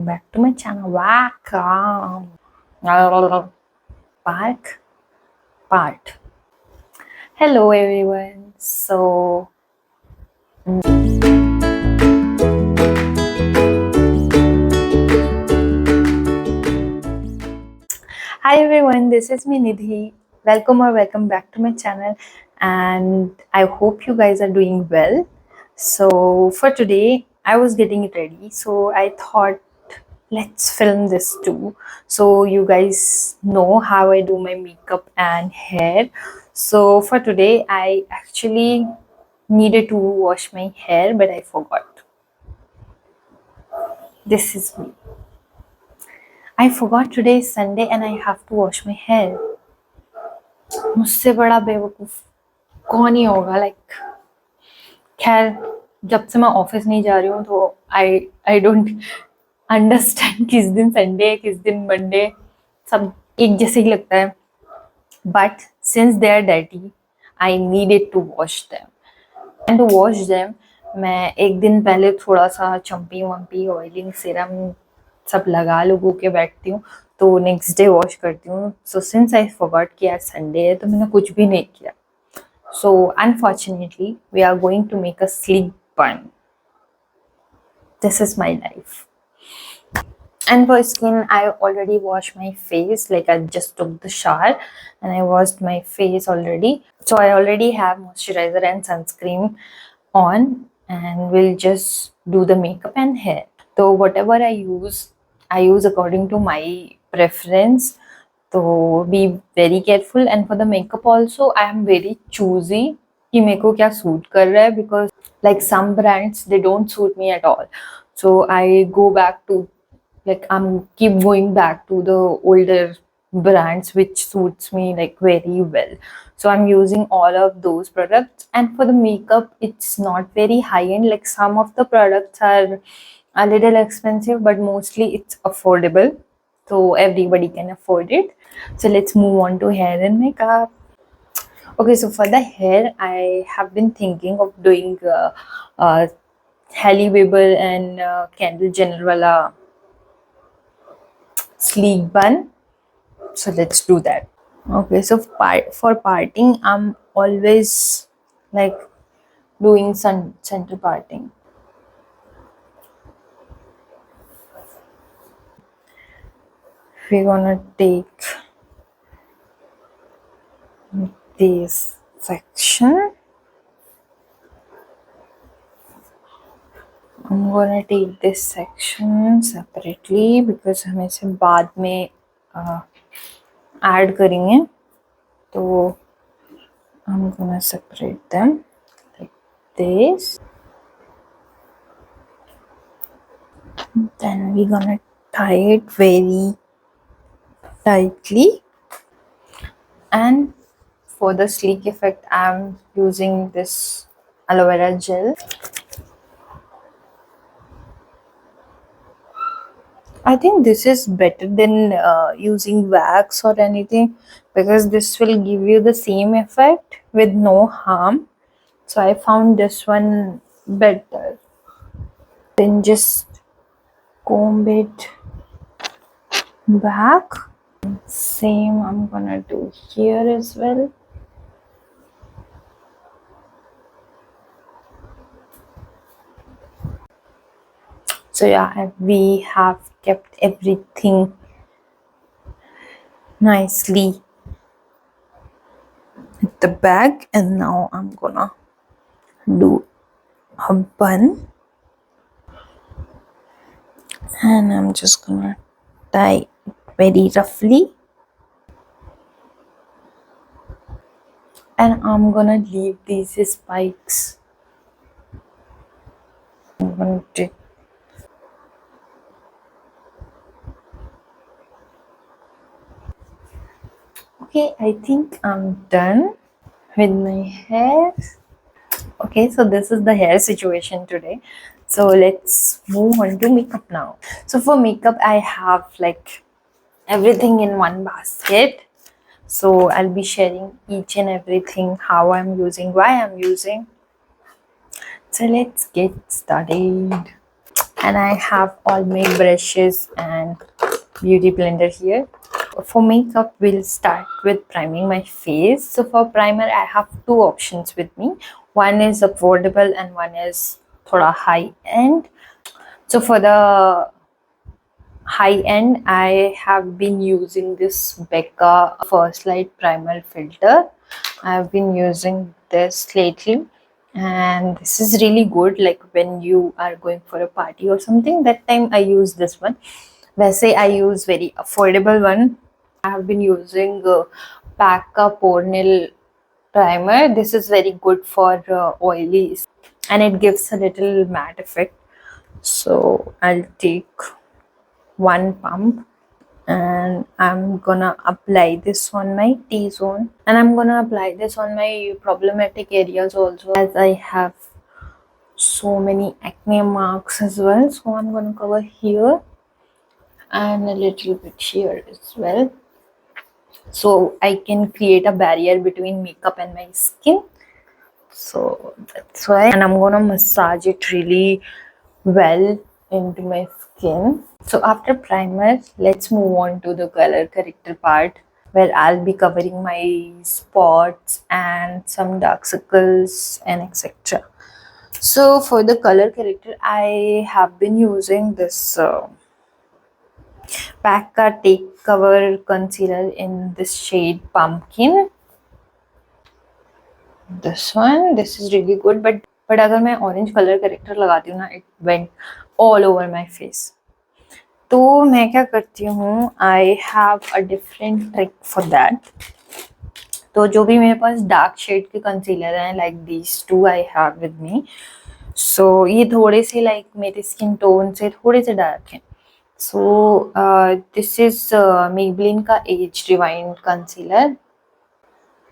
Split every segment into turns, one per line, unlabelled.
Back to my channel. Welcome. Park part. Hello everyone. Hi everyone, this is me Nidhi. Welcome back to my channel, and I hope you guys are doing well. So for today I was getting it ready, so I thought let's film this too, so you guys know how I do my makeup and hair. So for today I actually needed to wash my hair, but I forgot. This is me. I forgot today is Sunday and I have to wash my hair. मुझसे बड़ा बेवकूफ कौन ही होगा. Like खैर, जब से मैं office नहीं जा रही हूँ तो आई डोंट अंडरस्टैंड किस दिन संडे है किस दिन मंडे, सब एक जैसे ही लगता है. But since they are dirty I needed to wash them. And to wash them मैं एक दिन पहले थोड़ा सा चम्पी वम्पी ऑयलिंग सीरम सब लगा लोगों के बैठती हूँ, तो नेक्स्ट डे वॉश करती हूँ. सो सिंस आई फॉरगॉट कि आज संडे है तो मैंने कुछ भी नहीं किया. So unfortunately, we are going to make a sleek bun. This is my life. And for skin, I already washed my face. Like I just took the shower and I washed my face already. So I already have moisturizer and sunscreen on, and we'll just do the makeup and hair. So whatever I use according to my preference. तो be very careful. And for the makeup also I am very choosy कि मेरे को क्या suit कर रहा है, because like some brands they don't suit me at all. So I go back to like I'm keep going back to the older brands which suits me like very well. So I'm using all of those products. And for the makeup, it's not very high end. Like some of the products are a little expensive, but mostly it's affordable, so everybody can afford it. So let's move on to hair and makeup. Okay, so for the hair, I have been thinking of doing Halle Weber and Kendall Jenner wala sleek bun. So let's do that. Okay, so for parting, I'm always like doing center parting. We're gonna take this section. I'm gonna take this section separately because हम इसे बाद में add करेंगे. तो I'm gonna separate them like this. Then we're gonna tie it very tightly. And for the sleek effect, I'm using this aloe vera gel. I think this is better than using wax or anything, because this will give you the same effect with no harm. So I found this one better. Then just comb it back. Same I'm gonna do here as well. So yeah, we have kept everything nicely at the back, and now I'm gonna do a bun, and I'm just gonna tie it very roughly, and I'm gonna leave these spikes. I'm gonna take Okay, I think I'm done with my hair. Okay, so this is the hair situation today. So let's move on to makeup now. So for makeup, I have like everything in one basket. So I'll be sharing each and everything, how I'm using, why I'm using. So let's get started. and I have all my brushes and beauty blender here. For makeup, we'll start with priming my face. So for primer, I have two options with me. One is affordable and one is thoda high end. So for the high end, I have been using this Becca First Light Primer filter. I've been using this lately, and this is really good, like when you are going for a party or something. That time I use this one. वैसे I use very affordable one. I have been using PAC Pore-O-Nil Primer. This is very good for oily, and it gives a little matte effect. So I'll take one pump and I'm gonna apply this on my T-zone, and I'm gonna apply this on my problematic areas also, as I have so many acne marks as well. So I'm gonna cover here and a little bit here as well, so I can create a barrier between makeup and my skin. So that's why, and I'm gonna massage it really well into my skin. So after primer, let's move on to the color corrector part, where I'll be covering my spots and some dark circles and etc. So for the color corrector, I have been using this PAC Take Cover Concealer in this shade Pumpkin. This one, this is really good, but अगर मैं orange color corrector लगाती हूँ ना, it went all over my face. तो मैं क्या करती हूँ, I have a different trick for that. तो जो भी मेरे पास dark shade के concealer हैं, like these two I have with me. So ये थोड़े से like मेरे skin tone से थोड़े से dark हैं. So this is Maybelline का Age Rewind concealer.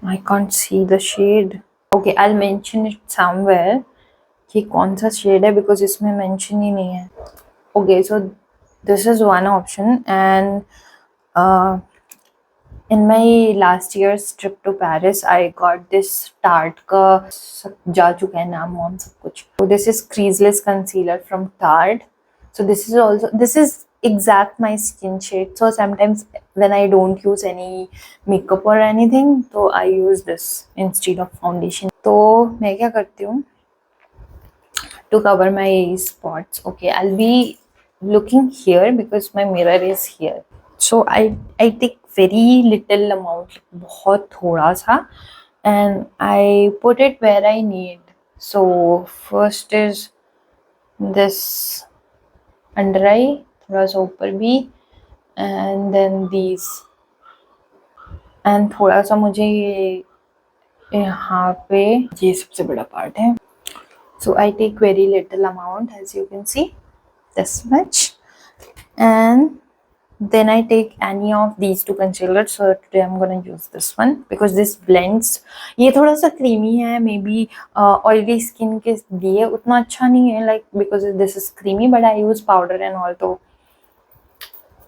I can't see the shade. Okay, I'll mention it somewhere कि कौन सा shade है, because इसमें mention ही नहीं है. Okay, so this is one option, and in my last year's trip to Paris, I got this Tarte का जा चुका है नाम वाम सब कुछ. So this is creaseless concealer from Tarte. So this is exact my skin shade. So sometimes when I don't use any makeup or anything, so I use this instead of foundation. तो मैं क्या करती हूँ to cover my spots. Okay, I'll be looking here because my mirror is here. So I take very little amount, बहुत थोड़ा सा, and I put it where I need. So first is this under eye, थोड़ा सा ऊपर भी, and then these, and थोड़ा सा मुझे ये यहाँ पे, ये सबसे बड़ा पार्ट है. So I take very little amount, as you can see, this much, and then I take any of these two concealers. So today I'm gonna use this one because this blends. ये थोड़ा सा creamy है, maybe oily skin के लिए उतना अच्छा नहीं है, like because this is creamy, but I use powder and all, तो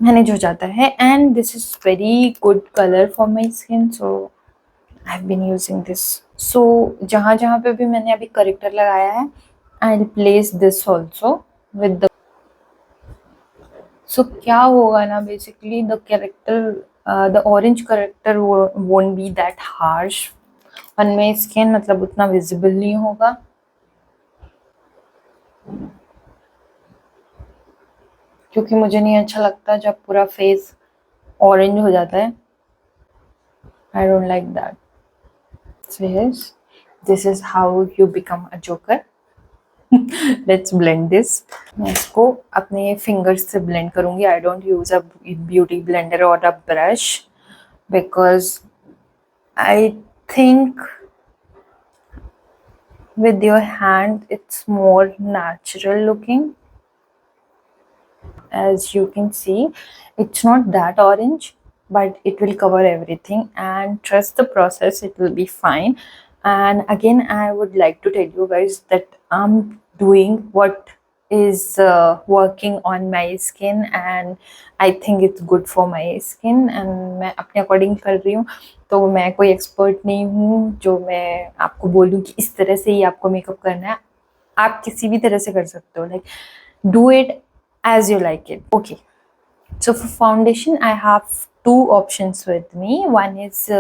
manage हो जाता है. And this is very good color for my skin, so I've been using this. So जहाँ जहाँ पे भी मैंने अभी corrector लगाया है, I'll place this also with the. So क्या होगा ना, basically the character, the orange character won't be that harsh on my skin, मतलब उतना visible नहीं होगा. क्योंकि मुझे नहीं अच्छा लगता जब पूरा face orange हो जाता है. I don't like that. So yes, this is how you become a joker. Let's blend this. मैं इसको अपने fingers से blend करूँगी. I don't use a beauty blender or a brush because I think with your hand it's more natural looking. As you can see, it's not that orange, but it will cover everything, and trust the process, it will be fine. And again, I would like to tell you guys that I'm doing what is working on my skin, and I think it's good for my skin, and मैं अपने according कर रही हूँ. तो मैं कोई expert नहीं हूँ जो मैं आपको बोल दूँ कि इस तरह से ही आपको मेकअप करना है. आप किसी भी तरह से कर सकते हो. Like do it as you like it. Okay, so for foundation I have two options with me. One is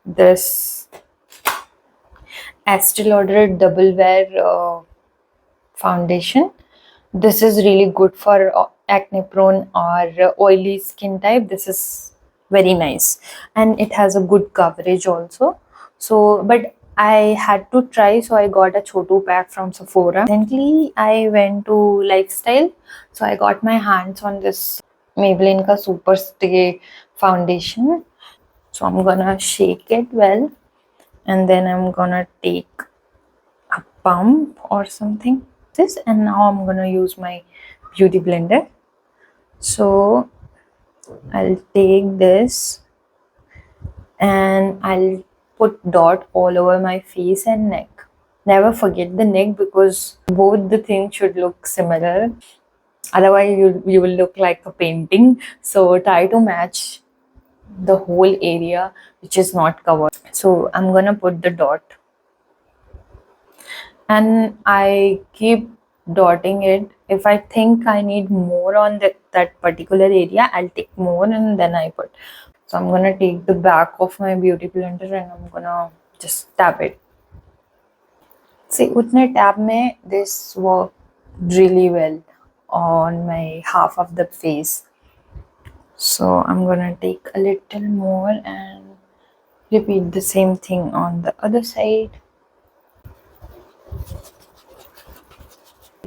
this Estee Lauder double wear foundation. This is really good for acne prone or oily skin type. This is very nice, and it has a good coverage also. So but I had to try, so I got a chotu pack from Sephora. Recently I went to Lifestyle, so I got my hands on this Maybelline ka super stay foundation. So I'm gonna shake it well, and then I'm gonna take a pump or something this, and now I'm gonna use my beauty blender. So I'll take this and I'll put dot all over my face and neck. Never forget the neck, because both the things should look similar, otherwise you will look like a painting. So try to match the whole area which is not covered. So I'm gonna put the dot, and I keep dotting it. If I think I need more on that particular area, I'll take more and then I put. So I'm gonna take the back of my beauty blender and I'm gonna just tap it. See, utne tap mein this worked really well on my half of the face. So I'm gonna take a little more and repeat the same thing on the other side.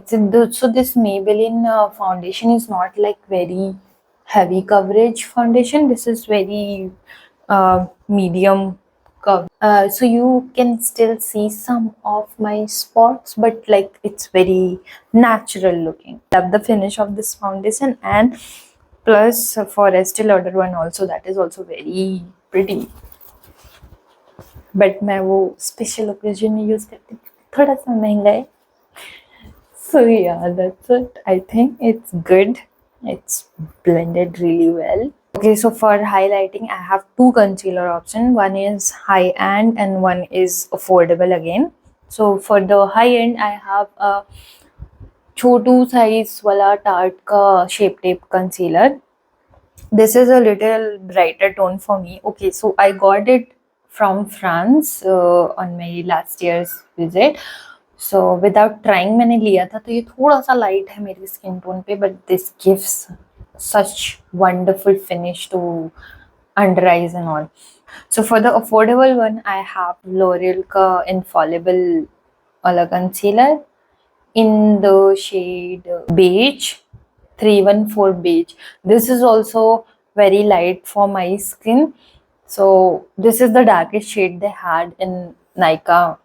So this Maybelline foundation is not like very heavy coverage foundation. This is very medium cover. So you can still see some of my spots, but like it's very natural looking. Love the finish of this foundation, and plus for Estee Lauder one also, that is also very pretty. But मैं वो special occasion में use करती हूँ, थोड़ा सा महंगा है. So yeah, that's it. I think it's good. It's blended really well. Okay, so for highlighting, I have two concealer options. One is high-end and one is affordable again. So for the high-end, I have a chotu size wala Tarte ka Shape Tape concealer. This is a little brighter tone for me. Okay, so I got it from France on my last year's visit. So without trying मैंने लिया था, तो ये थोड़ा सा light है मेरी skin tone पे, but this gives such wonderful finish to under eyes and all. So for the affordable one, I have L'Oreal का Infallible वाला concealer in the shade Beige, 314 Beige. This is also very light for my skin. So this is the darkest shade they had in Nykaa.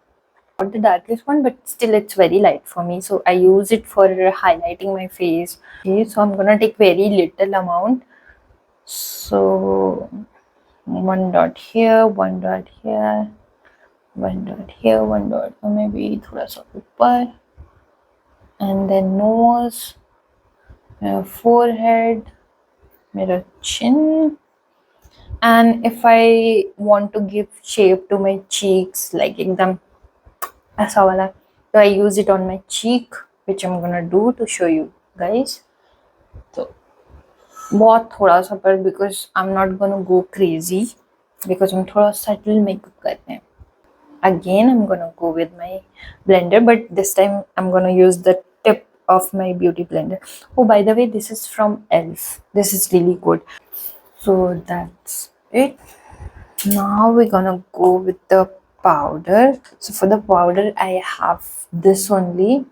Not the darkest one, but still it's very light for me. So I use it for highlighting my face. Okay, so I'm gonna take very little amount. So one dot here, one dot here, one dot here, one dot, or maybe thoda sa upar. And then nose, forehead, mirror chin. And if I want to give shape to my cheeks, like एकदम ऐसा वाला, so I use it on my cheek, which I'm gonna do to show you guys. So बहुत थोड़ा सा पर, because I'm not gonna go crazy, because हम थोड़ा subtle makeup करते हैं. Again, I'm gonna go with my blender, but this time I'm gonna use the tip of my beauty blender. Oh, by the way, this is from Elf. This is really good. So that's it. Now we're gonna go with the powder. So for the powder, I have this only.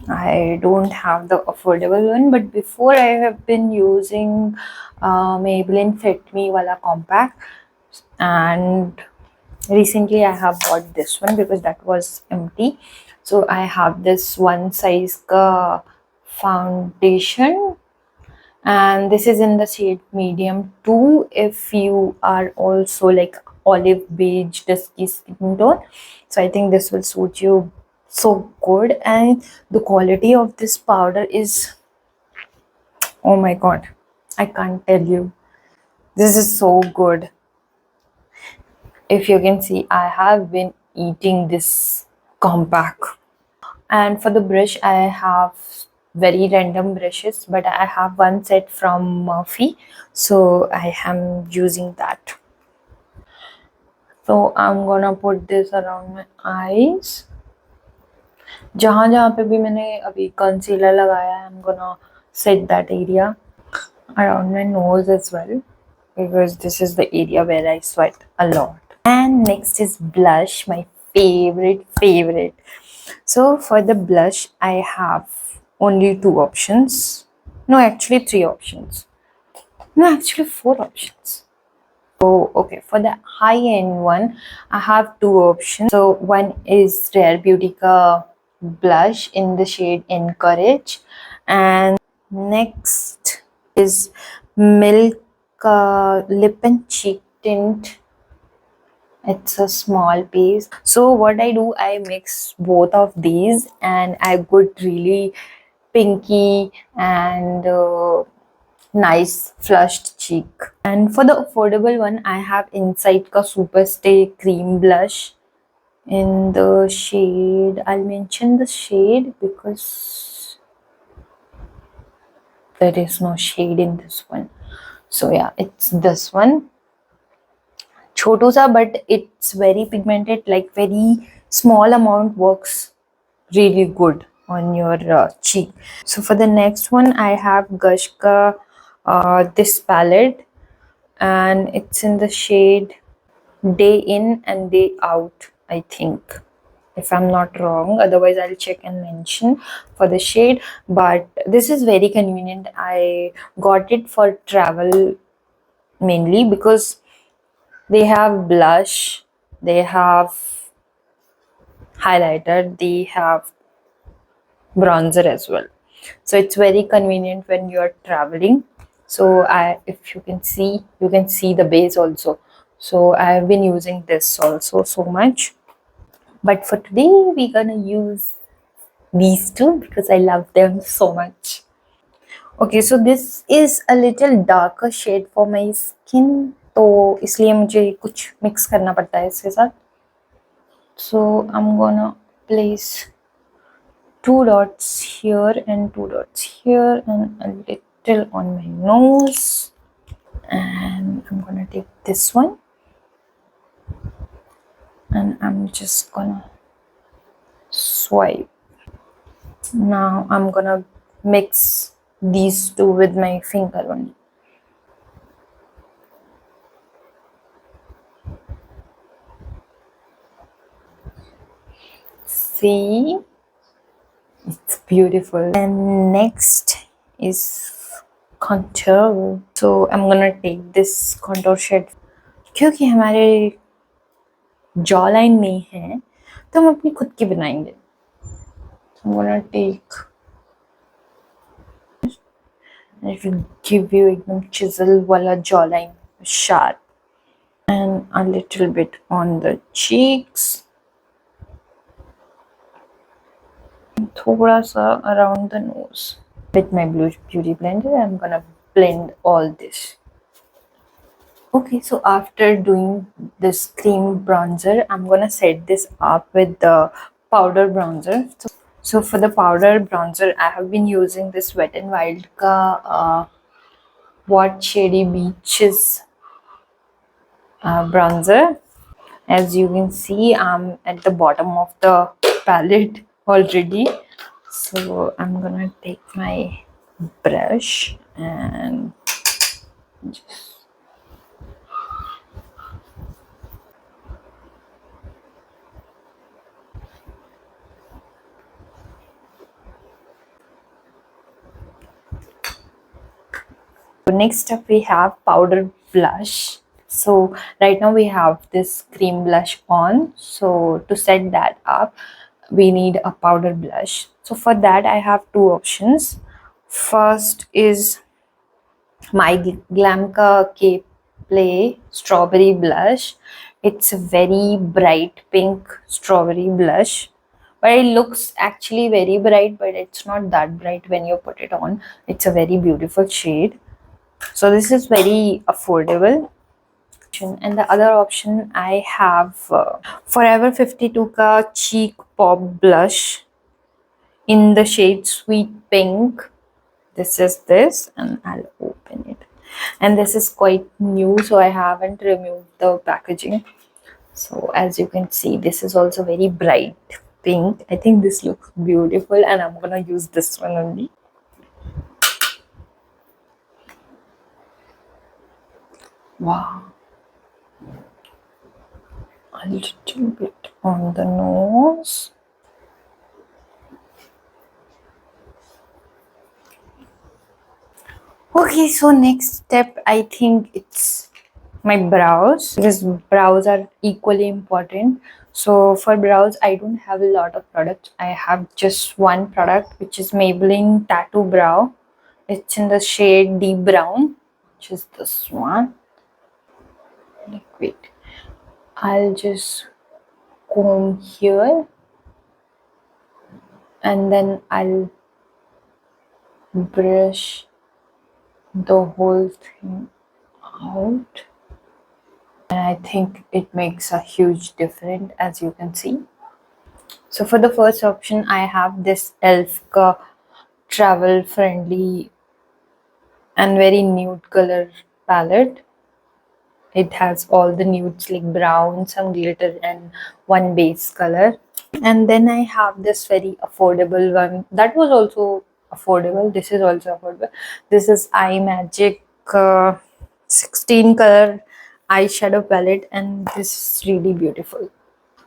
I don't have the affordable one, but before I have been using Maybelline Fit Me Wala Compact, and recently I have bought this one because that was empty. So I have this one size ka foundation, and this is in the shade medium 2 if you are also like olive beige dusky skin tone. So I think this will suit you so good, and the quality of this powder is, oh my god, I can't tell you, this is so good. If you can see, I have been eating this compact. And for the brush, I have very random brushes, but I have one set from Murphy, so I am using that. So I'm gonna put this around my eyes. जहाँ जहाँ पे भी मैंने अभी concealer लगाया है, I'm gonna set that area around my nose as well, because this is the area where I sweat a lot. And next is blush, my favorite. So for the blush, I have only two options. No, actually three options. No, actually four options. So okay, for the high-end one, I have two options. So one is Rare Beautica blush in the shade Encourage, and next is Milk lip and cheek tint. It's a small piece. So what I do, I mix both of these and I got really pinky and nice flushed cheek. And for the affordable one, I have Insight ka Superstay cream blush in the shade. I'll mention the shade because there is no shade in this one. So yeah, it's this one. Chotu sa, but it's very pigmented, like very small amount works really good on your cheek. So for the next one, I have Gush ka this palette, and it's in the shade Day In and Day Out, I think, if I'm not wrong. Otherwise I'll check and mention for the shade, but this is very convenient. I got it for travel mainly because they have blush, they have highlighter, they have bronzer as well. So it's very convenient when you are traveling. So if you can see the base also. So I have been using this also so much. But for today, we're gonna use these two because I love them so much. Okay, so this is a little darker shade for my skin. तो इसलिए मुझे कुछ mix करना पड़ता है इसके साथ. So I'm gonna place two dots here and two dots here and a little on my nose, and I'm gonna take this one and I'm just gonna swipe. Now I'm gonna mix these two with my finger only. See, it's beautiful. And next is contour. So I'm gonna take this contour shade. क्योंकि हमारे jaw line नहीं है तो हम अपनी खुद की बनाएंगे. I'm gonna take, it will give you एकदम chisel वाला jawline, sharp, and a little bit on the cheeks, थोड़ा सा around the nose. With my blue beauty blender, I'm gonna blend all this. Okay, so after doing this cream bronzer, I'm gonna set this up with the powder bronzer. So for the powder bronzer, I have been using this Wet n Wild ka What Shady Beaches bronzer. As you can see, I'm at the bottom of the palette already. So I'm gonna take my brush and just next up we have powder blush. So right now we have this cream blush on. So to set that up, we need a powder blush. So for that I have two options. First is my Glam ka K Play Strawberry Blush. It's a very bright pink strawberry blush, but it looks actually very bright, but it's not that bright when you put it on. It's a very beautiful shade. So this is very affordable. And the other option I have Forever 52 ka Cheek Pop Blush in the shade Sweet Pink. This is this, and I'll open it. And this is quite new, so I haven't removed the packaging. So as you can see, this is also very bright pink. I think this looks beautiful, and I'm gonna use this one only. Wow. A little bit on the nose. Okay, so next step, I think it's my brows, because brows are equally important. So for brows, I don't have a lot of products. I have just one product, which is Maybelline Tattoo Brow. It's in the shade Deep Brown, which is this one. Like, wait, I'll just comb here, and then I'll brush the whole thing out. And I think it makes a huge difference, as you can see. So for the first option, I have this Elf travel friendly and very nude color palette. It has all the nudes like brown, some glitter, and one base color. And then I have this very affordable one that was also affordable. This is also affordable. This is iMagic 16 color eyeshadow palette, and this is really beautiful.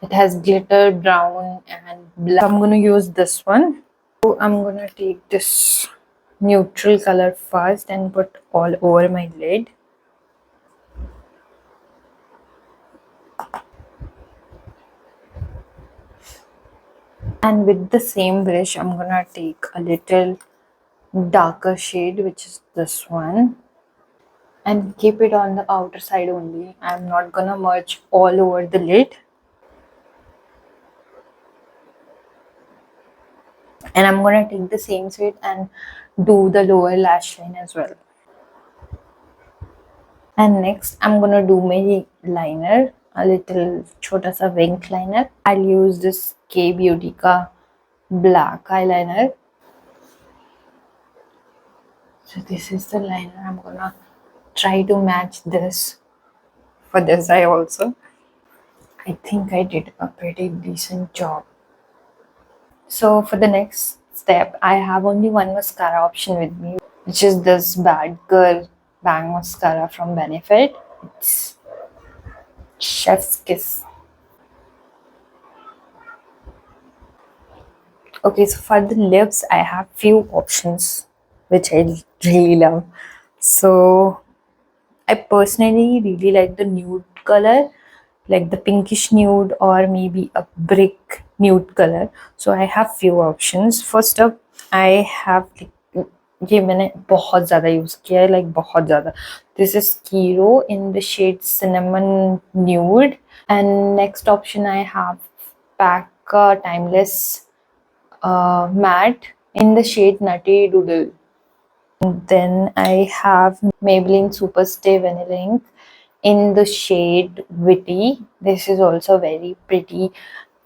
It has glitter, brown, and black. I'm gonna use this one. So I'm gonna take this neutral color first and put all over my lid. And with the same brush, I'm gonna take a little darker shade, which is this one, and keep it on the outer side only. I'm not gonna merge all over the lid. And I'm gonna take the same shade and do the lower lash line as well. And next, I'm gonna do my liner, a little chota sa wink liner. I'll use this K Beauty ka black eyeliner. So this is the liner. I'm gonna try to match this for this eye also. I think I did a pretty decent job. So for the next step, I have only one mascara option with me, which is this Bad Girl Bang Mascara from Benefit. It's Chef's Kiss. Okay, so for the lips, I have few options, which I really love. So I personally really like the nude color, like the pinkish nude or maybe a brick nude color. So I have few options. First up, I have like, ये मैंने बहुत ज़्यादा use किया है, like बहुत ज़्यादा. This is Kiro in the shade Cinnamon Nude. And next option I have PAC Timeless Matte in the shade Nutty Doodle. Then I have Maybelline Superstay Vanilla Ink in the shade Witty. This is also very pretty.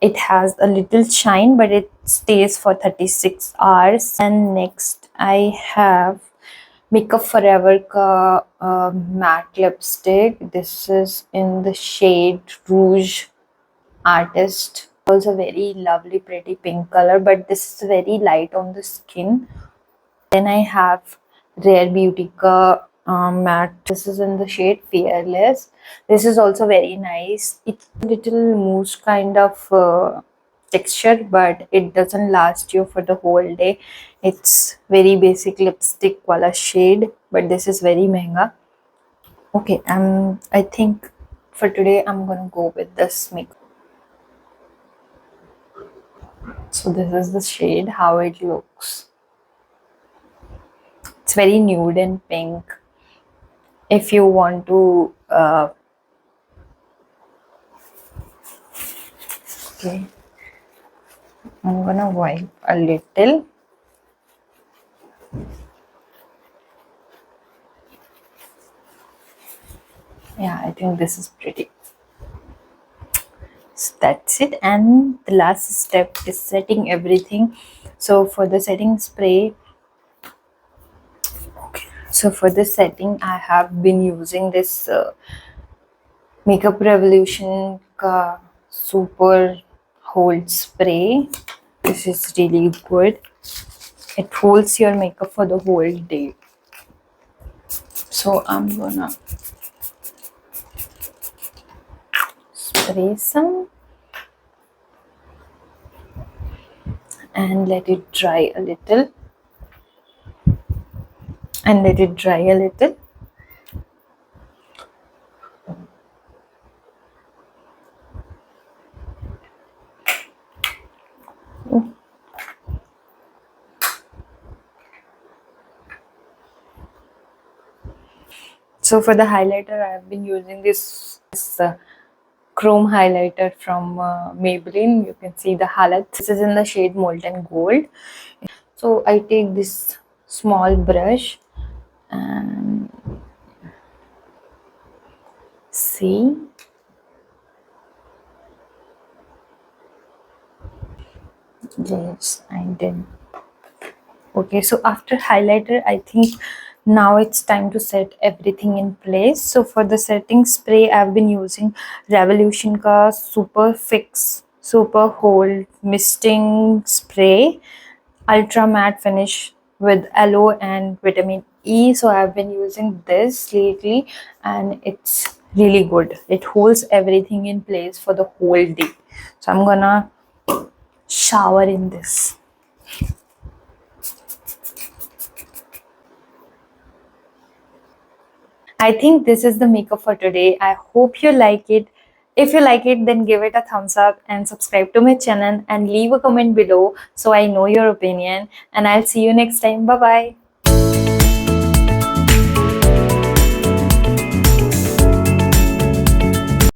It has a little shine, but it stays for 36 hours. And next I have Makeup Forever ka matte lipstick. This is in the shade Rouge Artist. Also very lovely pretty pink color, but this is very light on the skin. Then I have Rare Beauty ka matte. This is in the shade Fearless. This is also very nice. It's a little mousse kind of texture, but it doesn't last you for the whole day. It's very basic lipstick wala shade, but this is very mehenga. Okay, I think for today I'm gonna go with this makeup. So this is the shade, how it looks. It's very nude and pink. If you want to okay, I'm gonna wipe a little. Yeah, I think this is pretty. So that's it. And the last step is setting everything. So for the setting spray, so for this setting I have been using this Makeup Revolution ka super hold spray. This is really good. It holds your makeup for the whole day. So I'm gonna spray some and let it dry a little. So for the highlighter, I have been using this chrome highlighter from Maybelline. You can see the highlight. This is in the shade Molten Gold. So I take this small brush and see. Yes, I did. Okay, so after highlighter, I think now it's time to set everything in place. So for the setting spray, I've been using Revolution ka Super Fix Super Hold Misting Spray, Ultra Matte Finish with aloe and vitamin E. So I've been using this lately and it's really good. It holds everything in place for the whole day. So I'm gonna shower in this. I think this is the makeup for today. I hope you like it. If you like it, then give it a thumbs up and subscribe to my channel and leave a comment below so I know your opinion. And I'll see you next time. Bye bye.